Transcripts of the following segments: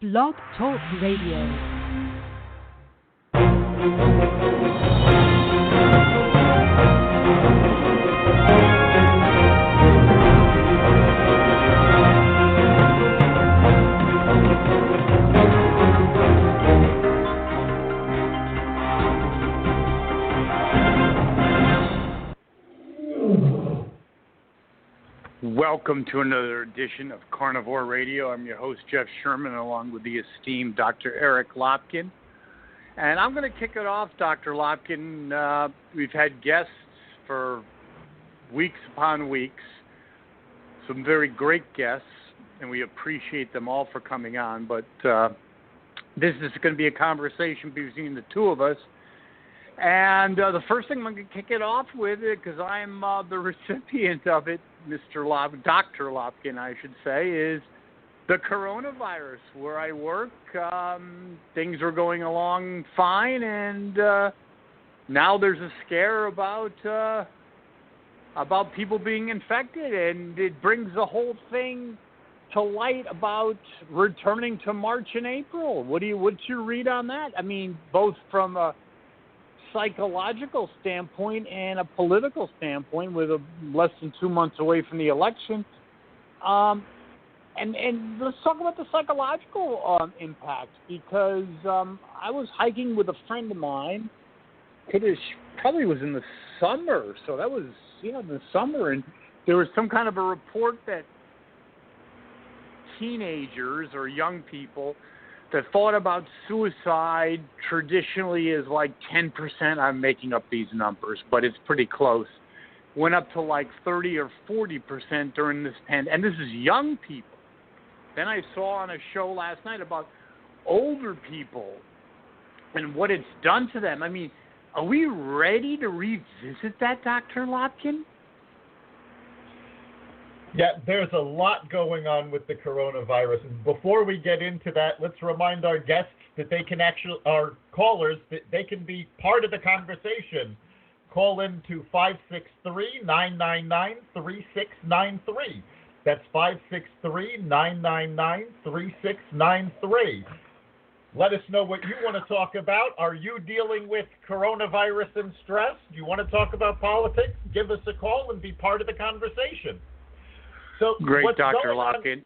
Blog Talk Radio. Welcome to another edition of Carnivore Radio. I'm your host, Jeff Sherman, along with the esteemed Dr. Eric Lopkin. And I'm going to kick it off, Dr. Lopkin. We've had guests for weeks upon weeks, some very great guests, and we appreciate them all for coming on. But this is going to be a conversation between the two of us. And the first thing I'm going to kick it off with, because I'm the recipient of it, Dr. Lopkin, I should say, is the coronavirus. Where I work, things are going along fine, and now there's a scare about people being infected, and it brings the whole thing to light about returning to March and April. What's your read on that? I mean, both from a psychological standpoint and a political standpoint, with less than 2 months away from the election. And let's talk about the psychological impact, because I was hiking with a friend of mine. It probably was in the summer, so that was in the summer, and there was some kind of a report that teenagers or young people that thought about suicide traditionally is like 10%. I'm making up these numbers, but it's pretty close. Went up to like 30 or 40% during this pandemic, and this is young people. Then I saw on a show last night about older people and what it's done to them. I mean, are we ready to revisit that, Dr. Lopkin? Yeah, there's a lot going on with the coronavirus. And before we get into that, let's remind our guests that they can our callers, that they can be part of the conversation. Call in to 563-999-3693. That's 563-999-3693. Let us know what you want to talk about. Are you dealing with coronavirus and stress? Do you want to talk about politics? Give us a call and be part of the conversation. So great, Dr. Lopkin.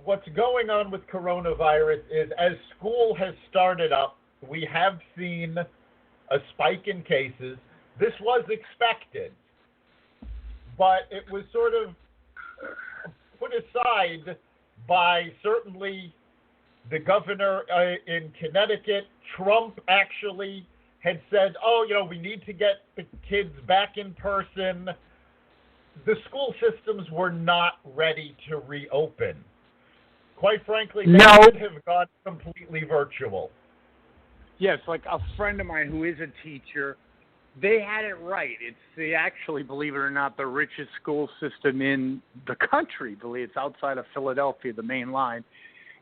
What's going on with coronavirus is, as school has started up, we have seen a spike in cases. This was expected, but it was sort of put aside by certainly the governor in Connecticut. Trump actually had said, we need to get the kids back in person. The school systems were not ready to reopen. Quite frankly, they should have gone completely virtual. Yes, like a friend of mine who is a teacher, they had it right. They actually, believe it or not, the richest school system in the country. Believe it's outside of Philadelphia, the main line.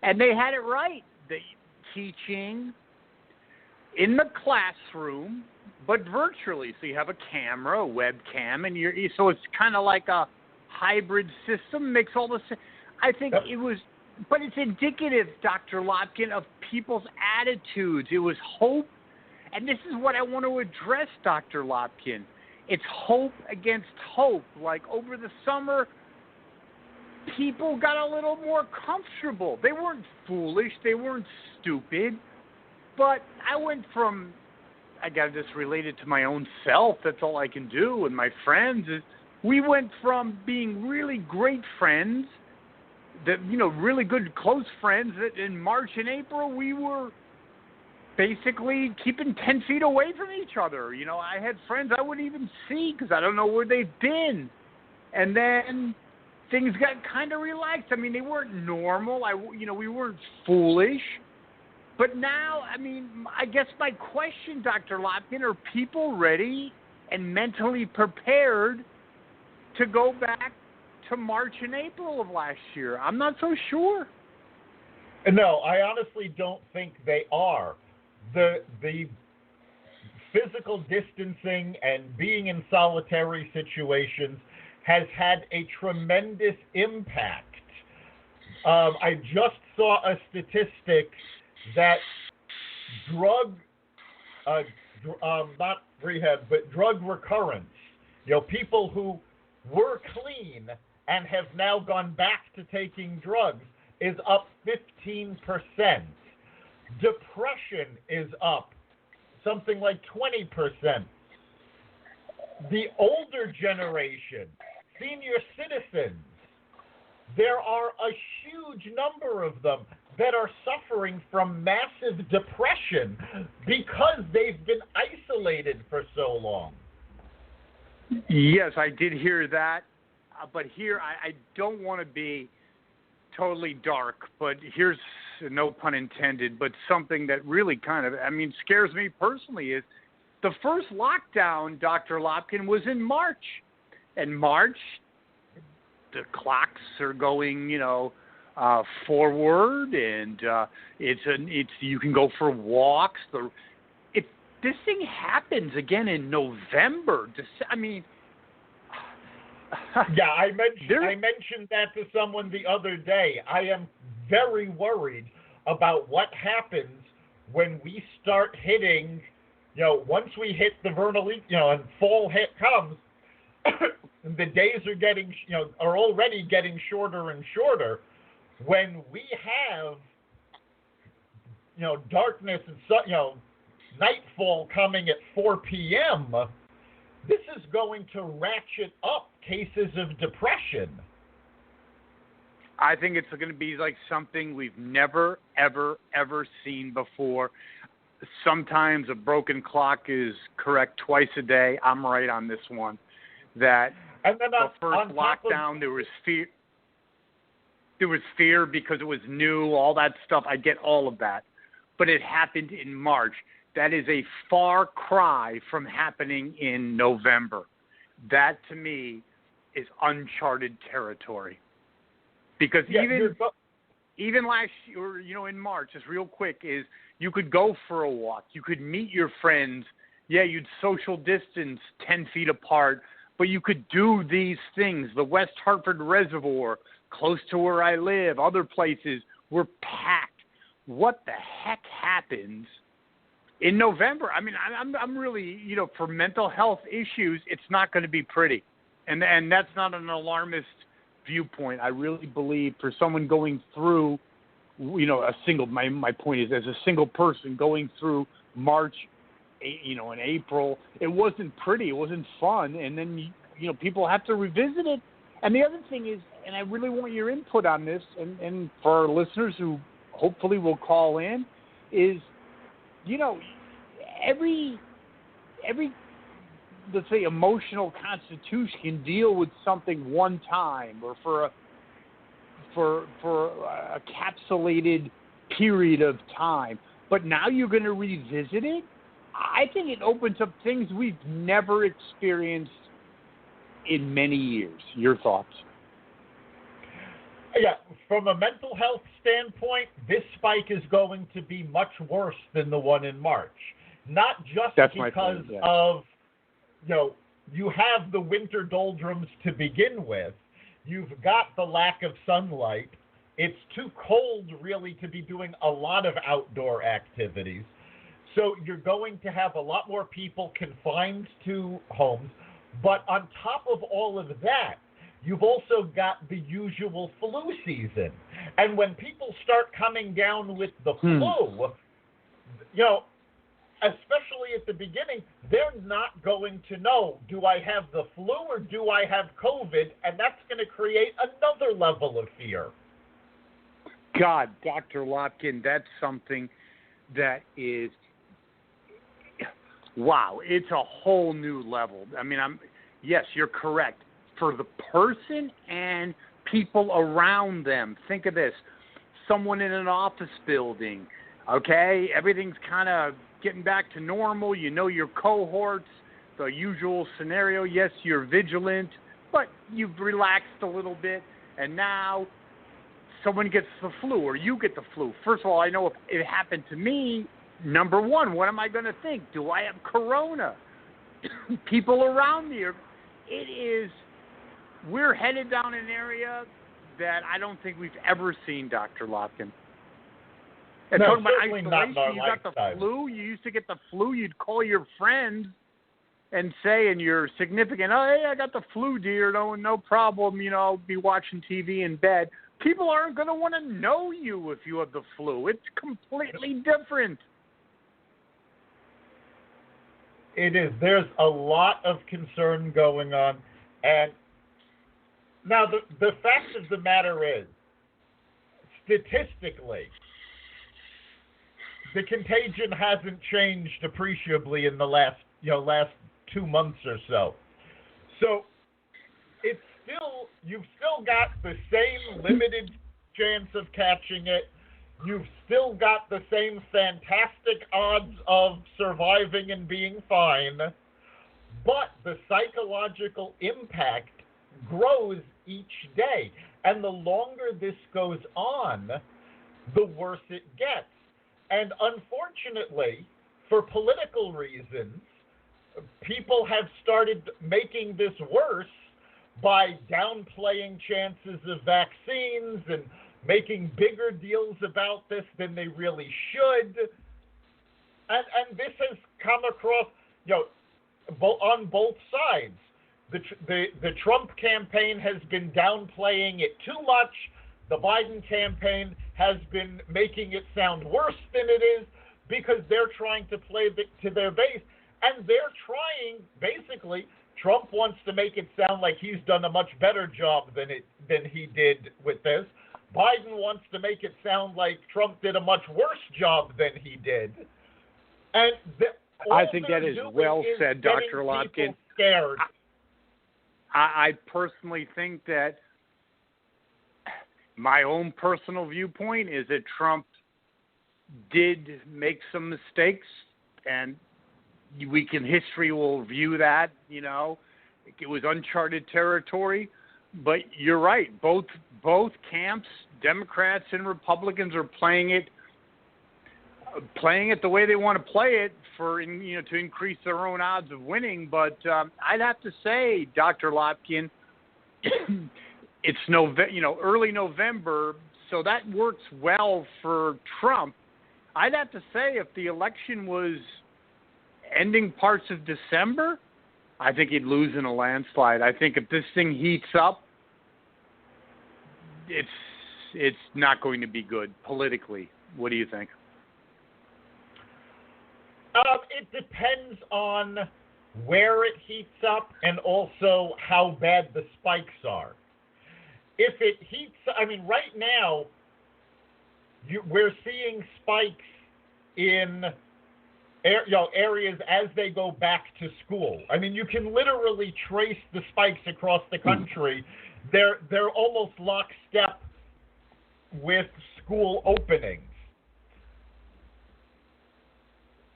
And they had it right. The teaching in the classroom, but virtually. So you have a camera, a webcam, and so it's kind of like a hybrid system. Makes all the sense. I think it was, but it's indicative, Dr. Lopkin, of people's attitudes. It was hope, and this is what I want to address, Dr. Lopkin. It's hope against hope. Like over the summer, people got a little more comfortable. They weren't foolish. They weren't stupid. But I went from, I got this related to my own self. That's all I can do. And my friends, we went from being really great friends, really good close friends. That in March and April we were basically keeping 10 feet away from each other. I had friends I wouldn't even see because I don't know where they've been. And then things got kind of relaxed. I mean, they weren't normal. We weren't foolish. But now, I guess my question, Dr. Lopkin, are people ready and mentally prepared to go back to March and April of last year? I'm not so sure. No, I honestly don't think they are. The physical distancing and being in solitary situations has had a tremendous impact I just saw a statistic that not rehab, but drug recurrence, people who were clean and have now gone back to taking drugs is up 15%. Depression is up something like 20%. The older generation, senior citizens, there are a huge number of them that are suffering from massive depression because they've been isolated for so long. Yes, I did hear that. But here, I don't want to be totally dark, but here's, no pun intended, but something that really kind of, scares me personally is the first lockdown, Dr. Lopkin, was in March. And March, the clocks are going, forward, and it's you can go for walks. If this thing happens again in November, yeah, I mentioned that to someone the other day. I am very worried about what happens when we start hitting, once we hit the vernal, and fall hit comes, the days are getting, are already getting shorter and shorter. When we have, darkness and nightfall coming at 4 p.m., this is going to ratchet up cases of depression. I think it's going to be like something we've never, ever, ever seen before. Sometimes a broken clock is correct twice a day. I'm right on this one. That and then the first lockdown, there was fear. There was fear because it was new, all that stuff. I get all of that. But it happened in March. That is a far cry from happening in November. That, to me, is uncharted territory. Because even last year, in March, just real quick, is you could go for a walk. You could meet your friends. Yeah, you'd social distance 10 feet apart. But you could do these things. The West Hartford Reservoir, close to where I live, other places were packed. What the heck happens in November? I'm really, for mental health issues, it's not going to be pretty. And that's not an alarmist viewpoint. I really believe for someone going through, my point is, as a single person going through March, in April, it wasn't pretty. It wasn't fun. And then, people have to revisit it. And the other thing is, and I really want your input on this, and for our listeners who hopefully will call in, is, every let's say emotional constitution can deal with something one time or for a capsulated period of time. But now you're going to revisit it? I think it opens up things we've never experienced in many years. Your thoughts? Yeah, from a mental health standpoint, this spike is going to be much worse than the one in March. Not just because of, you have the winter doldrums to begin with. You've got the lack of sunlight. It's too cold, really, to be doing a lot of outdoor activities. So you're going to have a lot more people confined to homes. But on top of all of that, you've also got the usual flu season. And when people start coming down with the flu, especially at the beginning, they're not going to know, do I have the flu or do I have COVID? And that's going to create another level of fear. God, Dr. Lopkin, that's something that is, wow, it's a whole new level. Yes, you're correct. For the person and people around them, think of this. Someone in an office building, okay? Everything's kind of getting back to normal. You know your cohorts, the usual scenario. Yes, you're vigilant, but you've relaxed a little bit. And now someone gets the flu or you get the flu. First of all, I know if it happened to me, number one, what am I going to think? Do I have corona? People around me we're headed down an area that I don't think we've ever seen, Dr. Lopkin. And No, talking about certainly not in isolation, our you got the lifetime. flu. You used to get the flu. You'd call your friends and say, and your significant, oh, hey, I got the flu, dear. No problem. I'll be watching TV in bed. People aren't going to want to know you if you have the flu. It's completely different. It is. There's a lot of concern going on. And now the fact of the matter is, statistically, the contagion hasn't changed appreciably in the last 2 months or so. So you've still got the same limited chance of catching it. You've still got the same fantastic odds of surviving and being fine, but the psychological impact grows each day. And the longer this goes on, the worse it gets. And unfortunately, for political reasons, people have started making this worse by downplaying chances of vaccines and making bigger deals about this than they really should. And this has come across, on both sides. The Trump campaign has been downplaying it too much. The Biden campaign has been making it sound worse than it is because they're trying to play to their base. And they're trying, basically, Trump wants to make it sound like he's done a much better job than he did with this. Biden wants to make it sound like Trump did a much worse job than he did. And I think that is well said, Dr. Lopkin. Scared. I personally think that my own personal viewpoint is that Trump did make some mistakes, and history will view that, it was uncharted territory. But you're right, both camps, Democrats and Republicans, are playing it the way they want to play it to increase their own odds of winning. But I'd have to say, Dr. Lopkin, it's early November, so that works well for Trump. I'd have to say, if the election was ending parts of December, I think he'd lose in a landslide. I think if this thing heats up, it's not going to be good politically. What do you think? It depends on where it heats up and also how bad the spikes are. If it heats, right now, we're seeing spikes in areas as they go back to school. You can literally trace the spikes across the country. They're almost lockstep with school openings.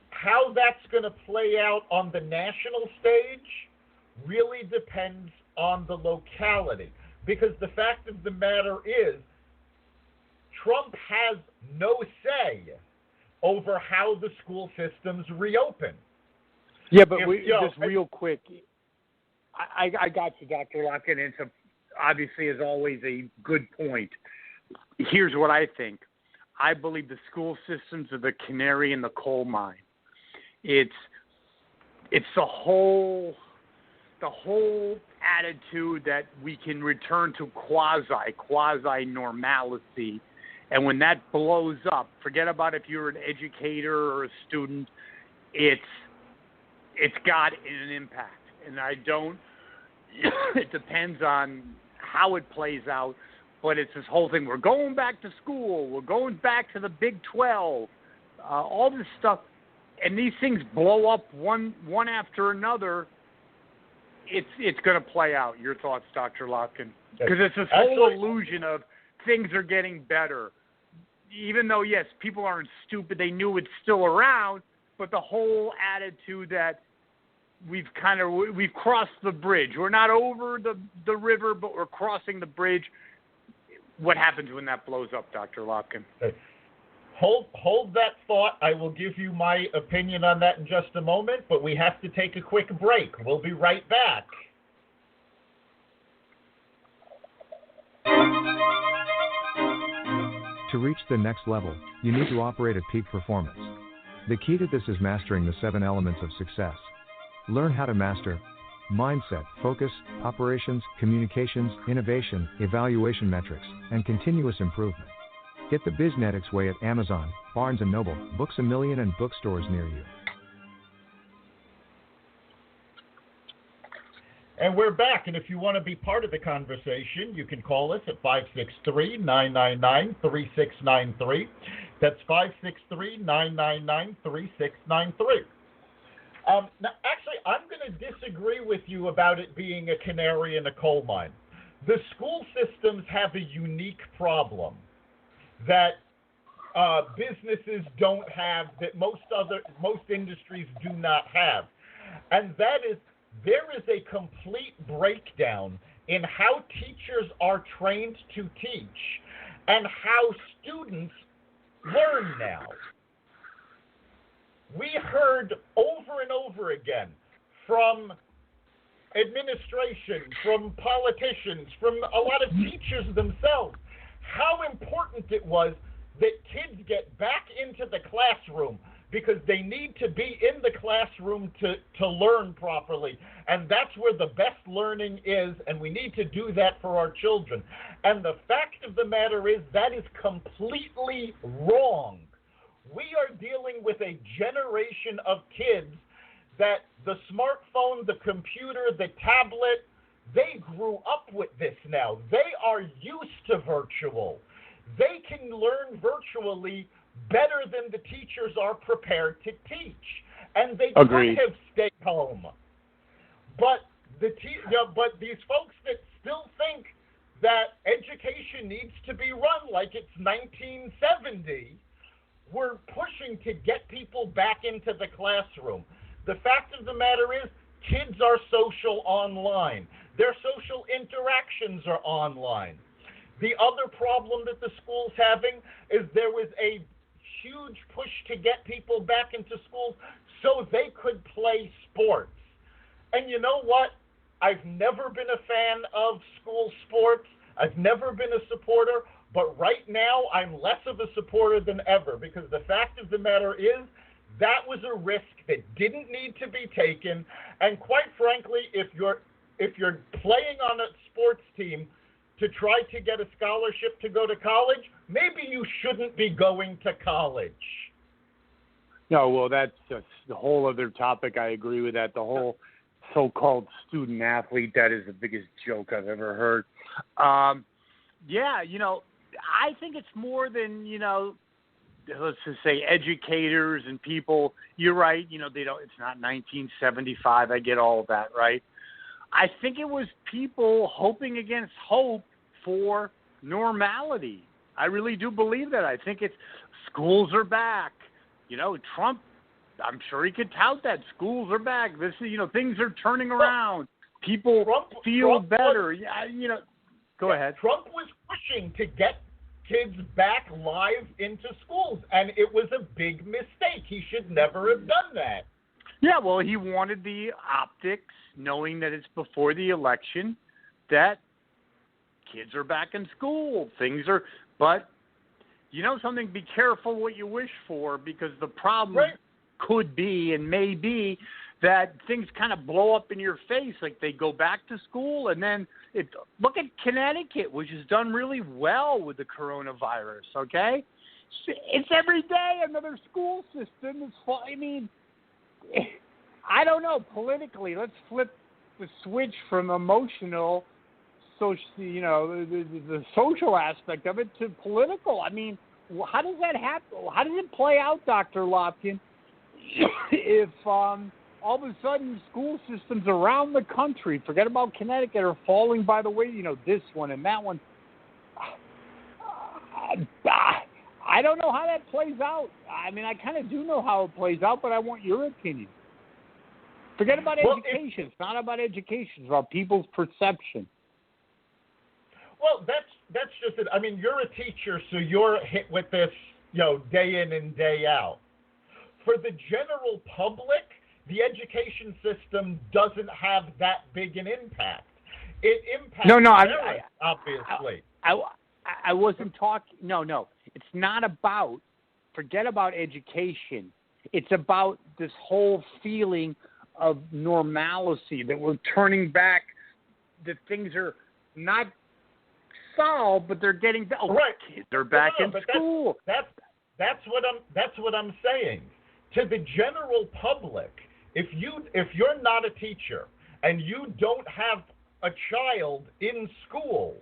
How that's going to play out on the national stage really depends on the locality. Because the fact of the matter is, Trump has no say over how the school systems reopen. Yeah, but just real quick, I got you, Dr. Lopkin, and it's obviously, as always, a good point. Here's what I think. I believe the school systems are the canary in the coal mine. It's the whole attitude that we can return to quasi normalcy, and when that blows up, forget about if you're an educator or a student. It's got an impact, and I don't. It depends on how it plays out, but it's this whole thing. We're going back to school. We're going back to the Big 12. All this stuff. And these things blow up one after another. It's going to play out. Your thoughts, Dr. Lopkin? Because it's this whole illusion of things are getting better. Even though, yes, people aren't stupid. They knew it's still around. But the whole attitude that we've crossed the bridge. We're not over the river, but we're crossing the bridge. What happens when that blows up, Dr. Lopkin? Hold that thought. I will give you my opinion on that in just a moment, but we have to take a quick break. We'll be right back. To reach the next level, you need to operate at peak performance. The key to this is mastering the 7 elements of success. Learn how to master mindset, focus, operations, communications, innovation, evaluation metrics, and continuous improvement. Get the Biznetics way at Amazon, Barnes & Noble, Books A Million, and bookstores near you. And we're back, and if you want to be part of the conversation, you can call us at 563-999-3693. That's 563-999-3693. Now, actually, I'm going to disagree with you about it being a canary in a coal mine. The school systems have a unique problem that businesses don't have, that most industries do not have, and that is there is a complete breakdown in how teachers are trained to teach and how students learn now. We heard over and over again from administration, from politicians, from a lot of teachers themselves, how important it was that kids get back into the classroom because they need to be in the classroom to learn properly. And that's where the best learning is, and we need to do that for our children. And the fact of the matter is that is completely wrong. We are dealing with a generation of kids that the smartphone, the computer, the tablet, they grew up with this now. They are used to virtual. They can learn virtually better than the teachers are prepared to teach. And they Agreed. could have stayed home. But but these folks that still think that education needs to be run like it's 1970, we're pushing to get people back into the classroom. The fact of the matter is, kids are social online. Their social interactions are online. The other problem that the school's having is there was a huge push to get people back into schools so they could play sports. And you know what? I've never been a fan of school sports. I've never been a supporter. But right now, I'm less of a supporter than ever because the fact of the matter is that was a risk that didn't need to be taken. And quite frankly, if you're playing on a sports team to try to get a scholarship to go to college, maybe you shouldn't be going to college. No, well, that's just the whole other topic. I agree with that. The whole so-called student athlete, that is the biggest joke I've ever heard. Yeah, I think it's more than, let's just say educators and people. You're right. It's not 1975. I get all of that, right? I think it was people hoping against hope for normality. I really do believe that. I think it's schools are back. Trump, I'm sure he could tout that schools are back. This is, things are turning around. People feel better. Go ahead. Trump was pushing to get kids back live into schools, and it was a big mistake. He should never have done that. Yeah, well, he wanted the optics, knowing that it's before the election, that kids are back in school. But something, be careful what you wish for, because the problem could be and may be that things kind of blow up in your face, like they go back to school, and then look at Connecticut, which has done really well with the coronavirus, okay? It's every day another school system. I don't know, politically, let's flip the switch from emotional, the social aspect of it to political. How does that happen? How does it play out, Dr. Lopkin, if all of a sudden school systems around the country, forget about Connecticut, are falling by the way, this one and that one? I don't know how that plays out. I kind of do know how it plays out, but I want your opinion. Forget about education. It's not about education. It's about people's perception. Well, that's just it. You're a teacher, so you're hit with this, day in and day out. For the general public, the education system doesn't have that big an impact. It impacts parents, obviously. I wasn't talking. No. It's not about. Forget about education. It's about this whole feeling of normalcy, that we're turning back, that things are not solved, but they're getting back. Oh, right. Kids are back in school. That's what I'm saying. To the general public, if you're not a teacher and you don't have a child in school,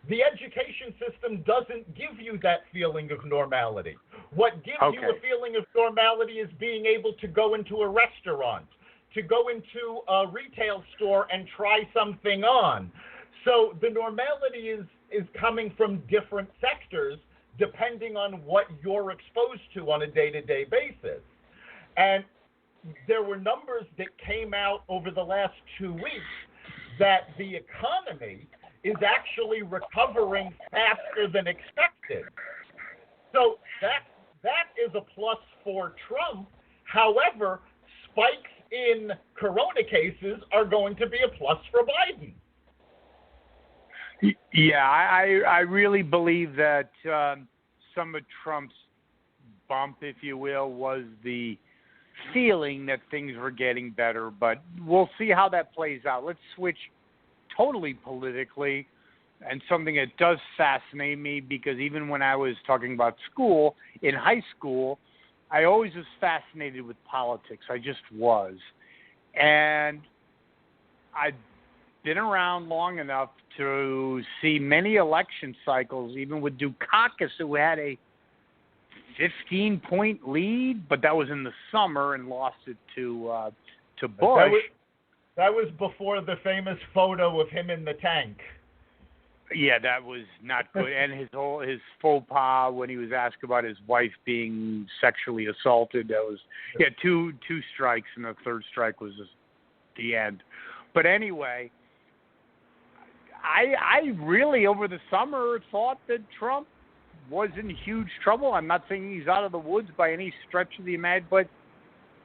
the education system doesn't give you that feeling of normality. What gives you a feeling of normality is being able to go into a restaurant, to go into a retail store and try something on. So the normality is coming from different sectors depending on what you're exposed to on a day-to-day basis. And there were numbers that came out over the last 2 weeks that the economy is actually recovering faster than expected. So that is a plus for Trump. However, spikes in corona cases are going to be a plus for Biden. Yeah, I really believe that some of Trump's bump, if you will, was the feeling that things were getting better. But we'll see how that plays out. Let's switch totally politically, and something that does fascinate me, because even when I was talking about school, in high school, I always was fascinated with politics. I just was. And I've been around long enough to see many election cycles, even with Dukakis, who had a 15-point lead, but that was in the summer, and lost it to Bush. That was before the famous photo of him in the tank. Yeah, that was not good. And his faux pas when he was asked about his wife being sexually assaulted. That was two strikes, and the third strike was just the end. But anyway, I really over the summer thought that Trump was in huge trouble. I'm not saying he's out of the woods by any stretch of the imagination, but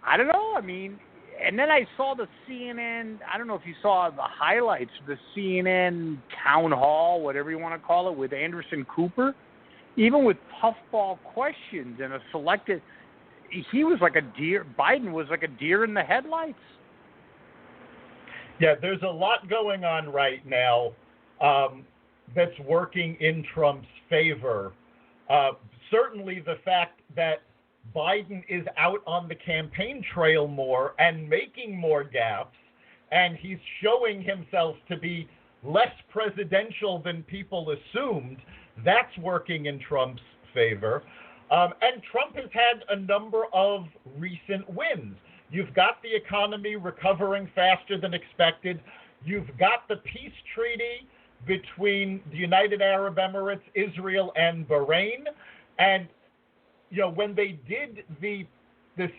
I don't know. I mean. And then I saw the CNN, I don't know if you saw the highlights, the CNN town hall, whatever you want to call it, with Anderson Cooper, even with puffball questions and a selected, he was like a deer, Biden was like a deer in the headlights. Yeah, there's a lot going on right now that's working in Trump's favor. Certainly the fact that Biden is out on the campaign trail more and making more gaffes, and he's showing himself to be less presidential than people assumed. That's working in Trump's favor. And Trump has had a number of recent wins. You've got the economy recovering faster than expected. You've got the peace treaty between the United Arab Emirates, Israel, and Bahrain. And you know, when they did the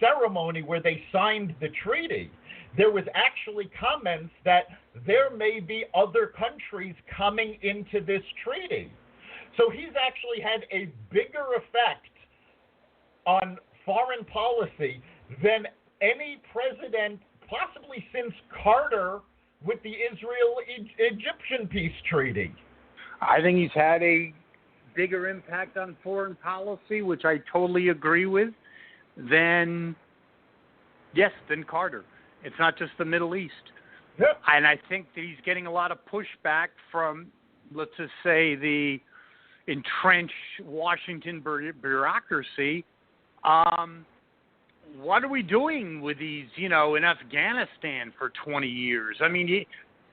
ceremony where they signed the treaty, there was actually comments that there may be other countries coming into this treaty. So he's actually had a bigger effect on foreign policy than any president, possibly since Carter with the Israel-Egyptian peace treaty. I think he's had a bigger impact on foreign policy, which I totally agree with, than Carter. It's not just the Middle East. Yep. And I think that he's getting a lot of pushback from, let's just say, the entrenched Washington bureaucracy. What are we doing with these, in Afghanistan for 20 years? I mean,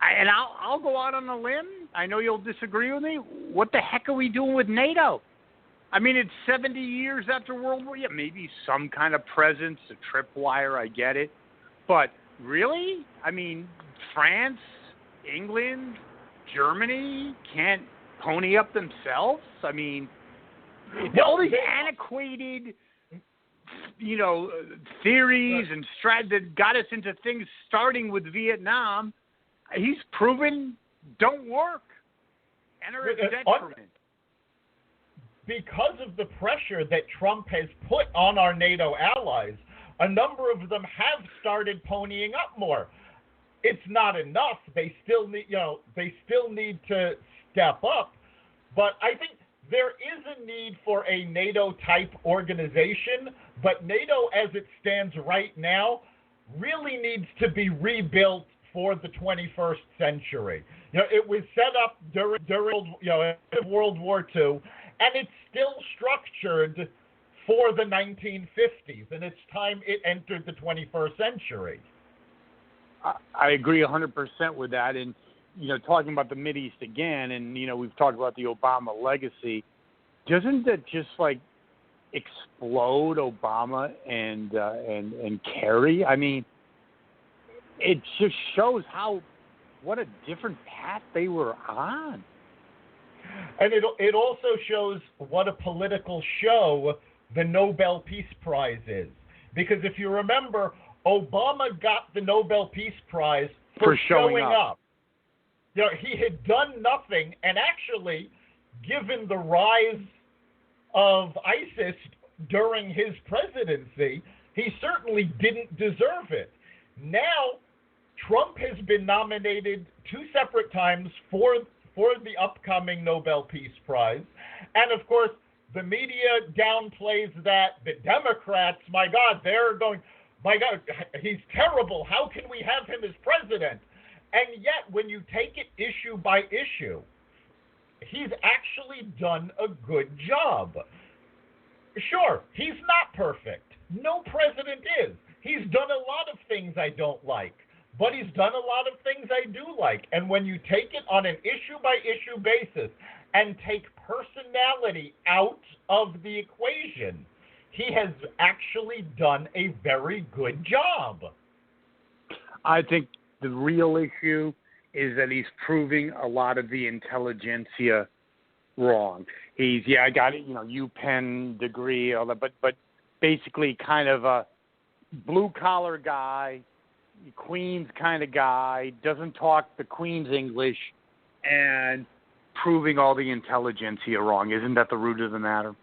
I'll go out on a limb. I know you'll disagree with me. What the heck are we doing with NATO? I mean, it's 70 years after World War. Yeah, maybe some kind of presence, a tripwire, I get it. But really? I mean, France, England, Germany can't pony up themselves? I mean, all these antiquated, theories and that got us into things starting with Vietnam, he's proven don't work and are a detriment. Because of the pressure that Trump has put on our NATO allies, a number of them have started ponying up more. It's not enough. They still need, to step up. But I think there is a need for a NATO-type organization, but NATO as it stands right now really needs to be rebuilt for the 21st century. It was set up during World War II, and it's still structured for the 1950s, and it's time it entered the 21st century. I agree 100% with that. And, talking about the Mideast again, and, we've talked about the Obama legacy, doesn't that just, explode Obama and Kerry? I mean, it just shows what a different path they were on. And it also shows what a political show the Nobel Peace Prize is. Because if you remember, Obama got the Nobel Peace Prize for showing up. He had done nothing, and actually, given the rise of ISIS during his presidency, he certainly didn't deserve it. Now, Trump has been nominated 2 separate times for the upcoming Nobel Peace Prize. And, of course, the media downplays that. The Democrats, my God, they're going, my God, he's terrible. How can we have him as president? And yet, when you take it issue by issue, he's actually done a good job. Sure, he's not perfect. No president is. He's done a lot of things I don't like, but he's done a lot of things I do like. And when you take it on an issue-by-issue basis and take personality out of the equation, he has actually done a very good job. I think the real issue is that he's proving a lot of the intelligentsia wrong. I got it, UPenn degree, all that, but basically kind of a blue-collar guy, Queens kind of guy, doesn't talk the Queen's English, and proving all the intelligentsia wrong. Isn't that the root of the matter?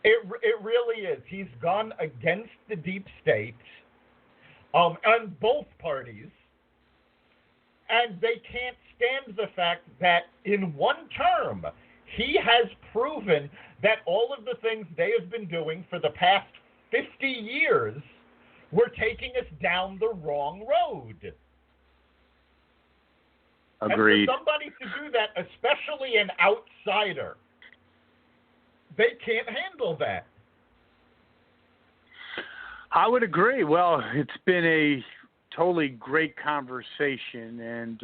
It really is. He's gone against the deep state on both parties, and they can't stand the fact that in one term, he has proven that all of the things they have been doing for the past 50 years were taking us down the wrong road. Agreed. And for somebody to do that, especially an outsider, they can't handle that. I would agree. Well, it's been a totally great conversation. And,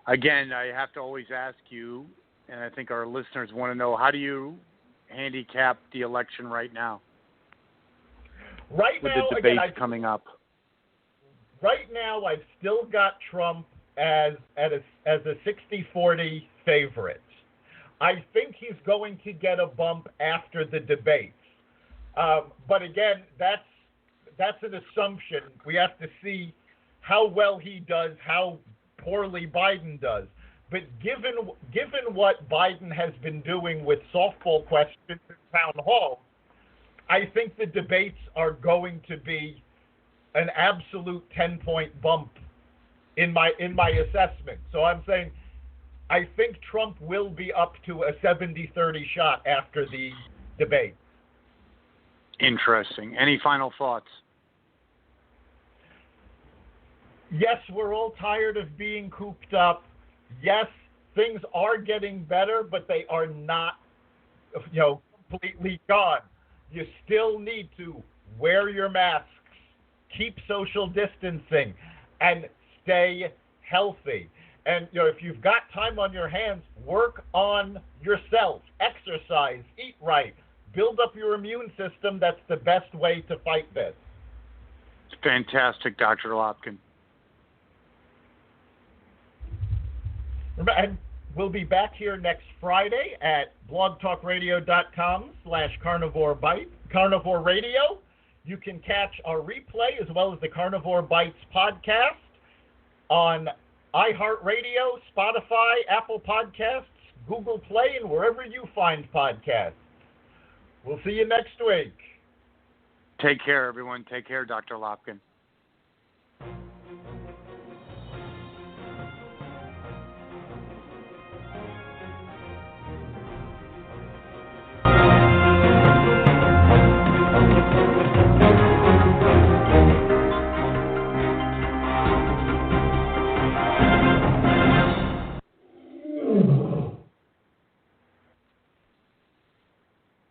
again, I have to always ask you, and I think our listeners want to know, how do you handicap the election right now? Right with now, the debates coming up. Right now, I've still got Trump as a 60-40 favorite. I think he's going to get a bump after the debates. But again, that's an assumption. We have to see how well he does, how poorly Biden does. But given what Biden has been doing with softball questions in town hall, I think the debates are going to be an absolute 10-point bump in my assessment. So I'm saying I think Trump will be up to a 70-30 shot after the debate. Interesting. Any final thoughts? Yes, we're all tired of being cooped up. Yes, things are getting better, but they are not, completely gone. You still need to wear your masks, keep social distancing, and stay healthy. And if you've got time on your hands, work on yourself, exercise, eat right, build up your immune system. That's the best way to fight this. It's fantastic, Dr. Lopkin. And we'll be back here next Friday at blogtalkradio.com/Carnivore Radio. You can catch our replay as well as the Carnivore Bites podcast on iHeartRadio, Spotify, Apple Podcasts, Google Play, and wherever you find podcasts. We'll see you next week. Take care, everyone. Take care, Dr. Lopkin.